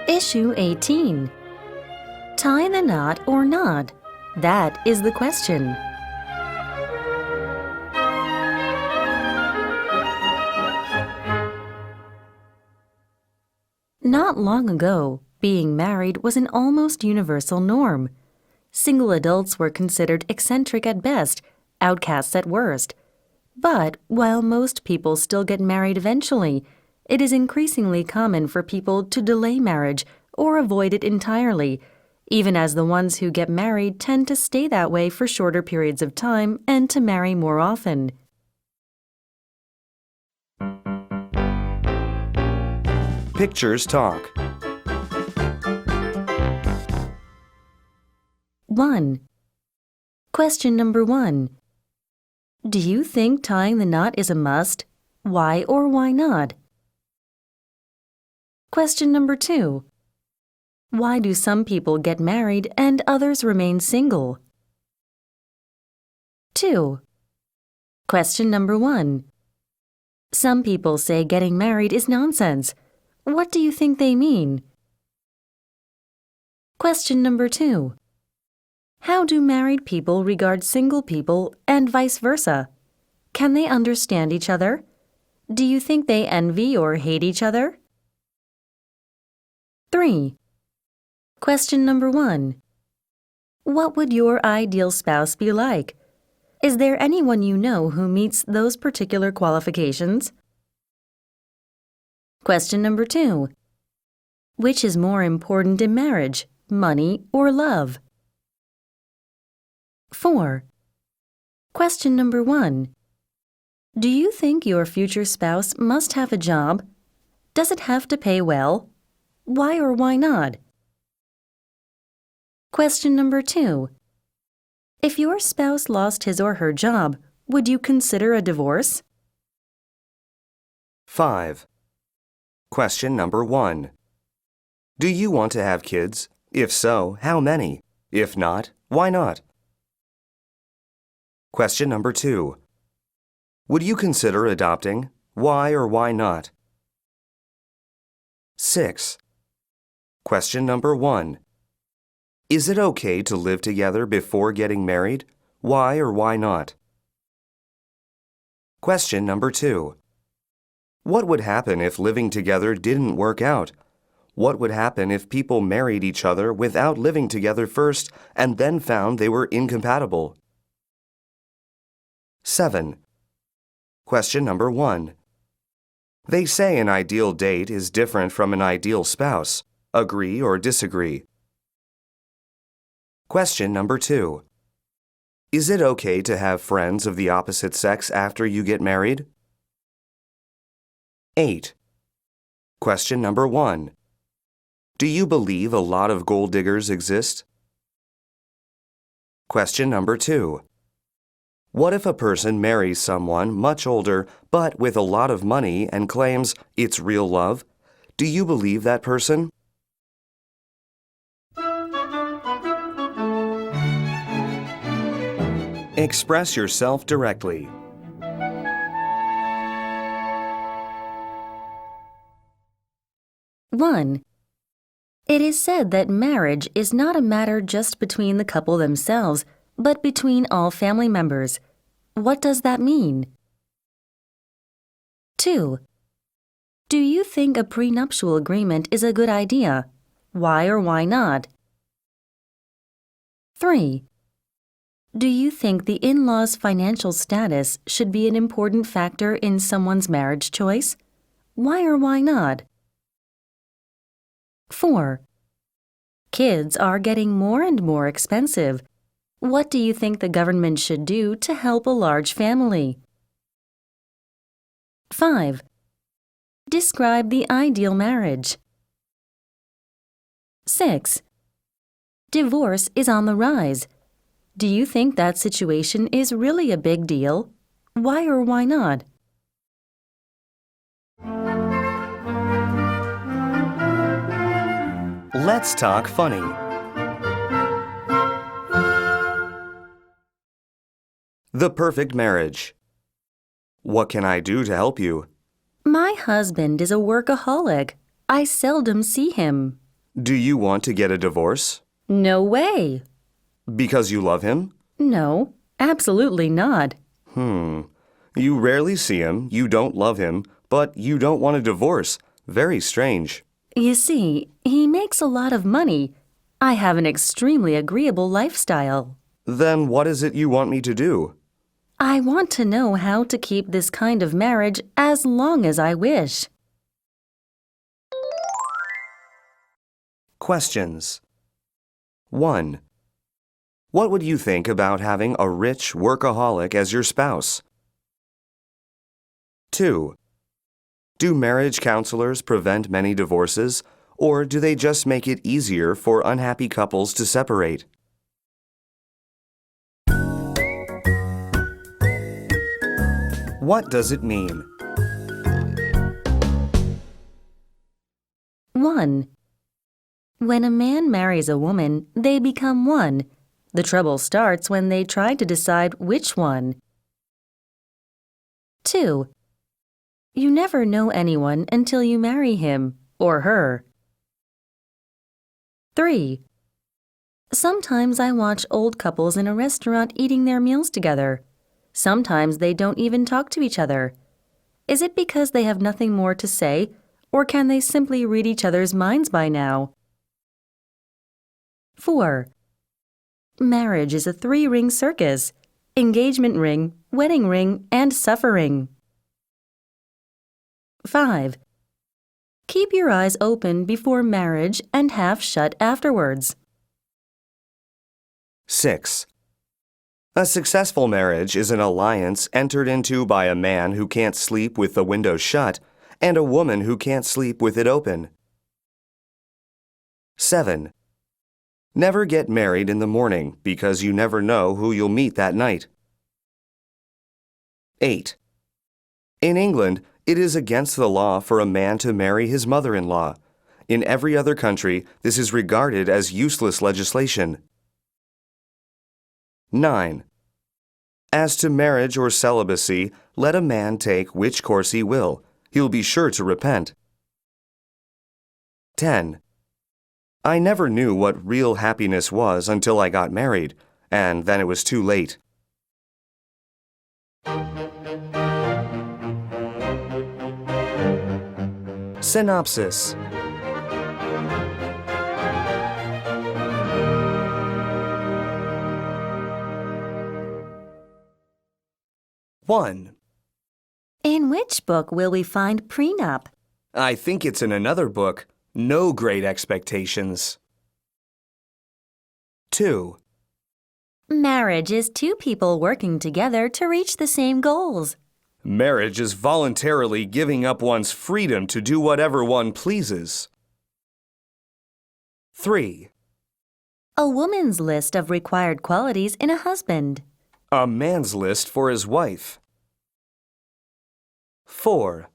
Issue 18. Tie the knot or not? That is the question. Not long ago, being married was an almost universal norm. Single adults were considered eccentric at best, outcasts at worst. But while most people still get married eventually, it is increasingly common for people to delay marriage or avoid it entirely, even as the ones who get married tend to stay that way for shorter periods of time and to marry more often. Pictures talk. 1. Question number 1. Do you think tying the knot is a must? Why or why not? Question number 2. Why do some people get married and others remain single? 2. Question number 1. Some people say getting married is nonsense. What do you think they mean? Question number 2. How do married people regard single people and vice versa? Can they understand each other? Do you think they envy or hate each other? 3. Question number 1. What would your ideal spouse be like? Is there anyone you know who meets those particular qualifications? Question number 2. Which is more important in marriage, money or love? 4. Question number 1. Do you think your future spouse must have a job? Does it have to pay well? Why or why not? Question number 2. If your spouse lost his or her job, would you consider a divorce? 5. Question number 1. Do you want to have kids? If so, how many? If not, why not? Question number 2. Would you consider adopting? Why or why not? 6. Question number 1. Is it okay to live together before getting married? Why or why not? Question number 2. What would happen if living together didn't work out? What would happen if people married each other without living together first and then found they were incompatible? 7. Question number 1. They say an ideal date is different from an ideal spouse. Agree or disagree? Question number 2. Is it okay to have friends of the opposite sex after you get married? 8. Question number 1. Do you believe a lot of gold diggers exist? Question number 2. What if a person marries someone much older but with a lot of money and claims it's real love? Do you believe that person? Express yourself directly. 1. It is said that marriage is not a matter just between the couple themselves, but between all family members. What does that mean? 2. Do you think a prenuptial agreement is a good idea? Why or why not? 3. Do you think the in-laws' financial status should be an important factor in someone's marriage choice? Why or why not? 4. Kids are getting more and more expensive. What do you think the government should do to help a large family? 5. Describe the ideal marriage. 6. Divorce is on the rise. Do you think that situation is really a big deal? Why or why not? Let's talk funny. The perfect marriage. What can I do to help you? My husband is a workaholic. I seldom see him. Do you want to get a divorce? No way. Because you love him? No, absolutely not. You rarely see him, you don't love him, but you don't want a divorce. Very strange. You see, he makes a lot of money. I have an extremely agreeable lifestyle. Then what is it you want me to do? I want to know how to keep this kind of marriage as long as I wish. Questions. 1. What would you think about having a rich workaholic as your spouse? 2. Do marriage counselors prevent many divorces, or do they just make it easier for unhappy couples to separate? What does it mean? 1. When a man marries a woman, they become one. The trouble starts when they try to decide which one. 2. You never know anyone until you marry him or her. 3. Sometimes I watch old couples in a restaurant eating their meals together. Sometimes they don't even talk to each other. Is it because they have nothing more to say, or can they simply read each other's minds by now? 4. Marriage is a 3-ring circus: engagement ring, wedding ring, and suffering. 5. Keep your eyes open before marriage and half shut afterwards. 6. A successful marriage is an alliance entered into by a man who can't sleep with the window shut and a woman who can't sleep with it open. 7. Never get married in the morning because you never know who you'll meet that night. 8. In England, it is against the law for a man to marry his mother-in-law. In every other country, this is regarded as useless legislation. 9. As to marriage or celibacy, let a man take which course he will. He'll be sure to repent. 10. I never knew what real happiness was until I got married, and then it was too late. Synopsis. One. In which book will we find prenup? I think it's in another book. No Great Expectations. 2. Marriage is 2 people working together to reach the same goals. Marriage is voluntarily giving up one's freedom to do whatever one pleases. 3. A woman's list of required qualities in a husband. A man's list for his wife. 4.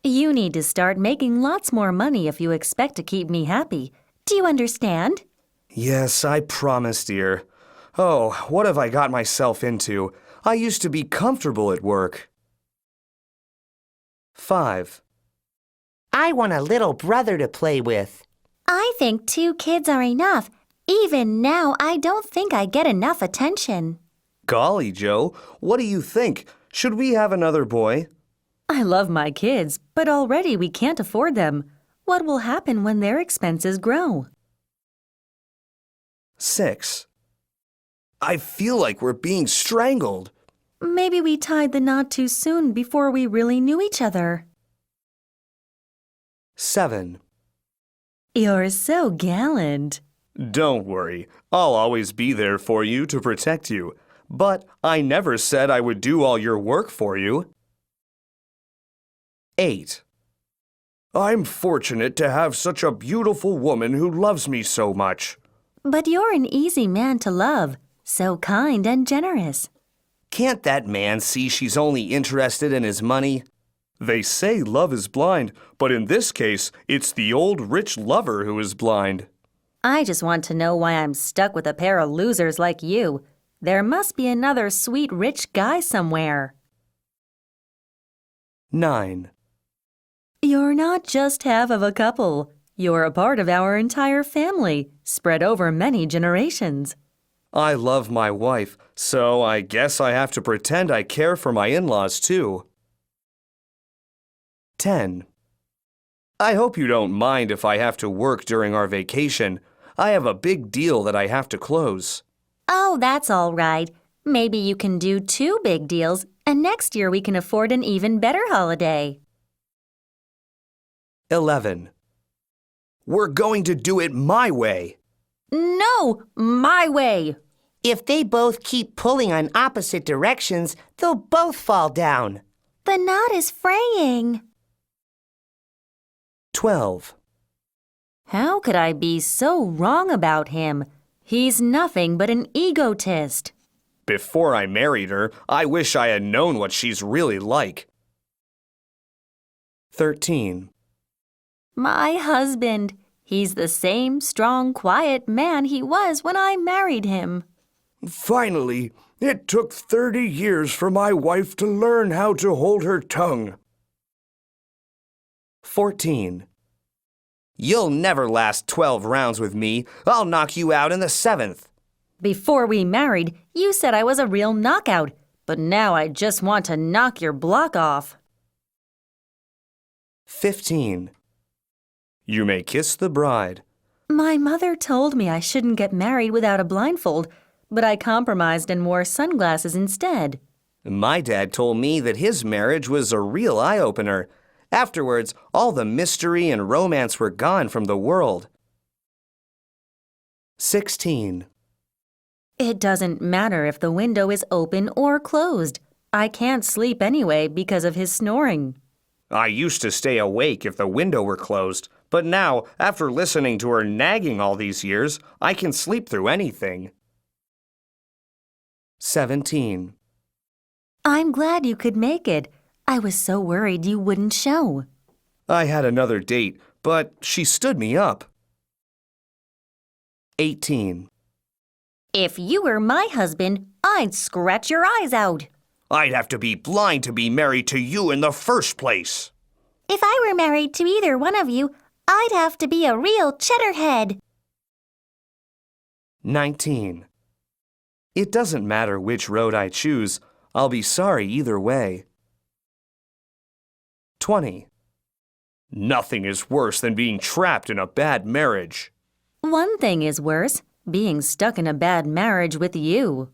You need to start making lots more money if you expect to keep me happy. Do you understand? Yes, I promise, dear. Oh, what have I got myself into? I used to be comfortable at work. 5. I want a little brother to play with. I think 2 kids are enough. Even now, I don't think I get enough attention. Golly, Joe, what do you think? Should we have another boy? I love my kids, but already we can't afford them. What will happen when their expenses grow? 6. I feel like we're being strangled. Maybe we tied the knot too soon before we really knew each other. 7. You're so gallant. Don't worry, I'll always be there for you to protect you. But I never said I would do all your work for you. 8. I'm fortunate to have such a beautiful woman who loves me so much. But you're an easy man to love, so kind and generous. Can't that man see she's only interested in his money? They say love is blind, but in this case, it's the old rich lover who is blind. I just want to know why I'm stuck with a pair of losers like you. There must be another sweet rich guy somewhere. 9. You're not just half of a couple. You're a part of our entire family, spread over many generations. I love my wife, so I guess I have to pretend I care for my in-laws too. 10. I hope you don't mind if I have to work during our vacation. I have a big deal that I have to close. Oh, that's all right. Maybe you can do 2 big deals, and next year we can afford an even better holiday. 11. We're going to do it my way. No, my way. If they both keep pulling on opposite directions, they'll both fall down. The knot is fraying. 12. How could I be so wrong about him? He's nothing but an egotist. Before I married her, I wish I had known what she's really like. 13. My husband. He's the same strong, quiet man he was when I married him. Finally, it took 30 years for my wife to learn how to hold her tongue. 14. You'll never last 12 rounds with me. I'll knock you out in the 7th. Before we married, you said I was a real knockout, but now I just want to knock your block off. 15. You may kiss the bride. My mother told me I shouldn't get married without a blindfold, but I compromised and wore sunglasses instead. My dad told me that his marriage was a real eye-opener. Afterwards, all the mystery and romance were gone from the world. 16. It doesn't matter if the window is open or closed. I can't sleep anyway because of his snoring. I used to stay awake if the window were closed, but now, after listening to her nagging all these years, I can sleep through anything. 17. I'm glad you could make it. I was so worried you wouldn't show. I had another date, but she stood me up. 18. If you were my husband, I'd scratch your eyes out. I'd have to be blind to be married to you in the first place. If I were married to either one of you, I'd have to be a real cheddarhead. 19. It doesn't matter which road I choose. I'll be sorry either way. 20. Nothing is worse than being trapped in a bad marriage. One thing is worse, being stuck in a bad marriage with you.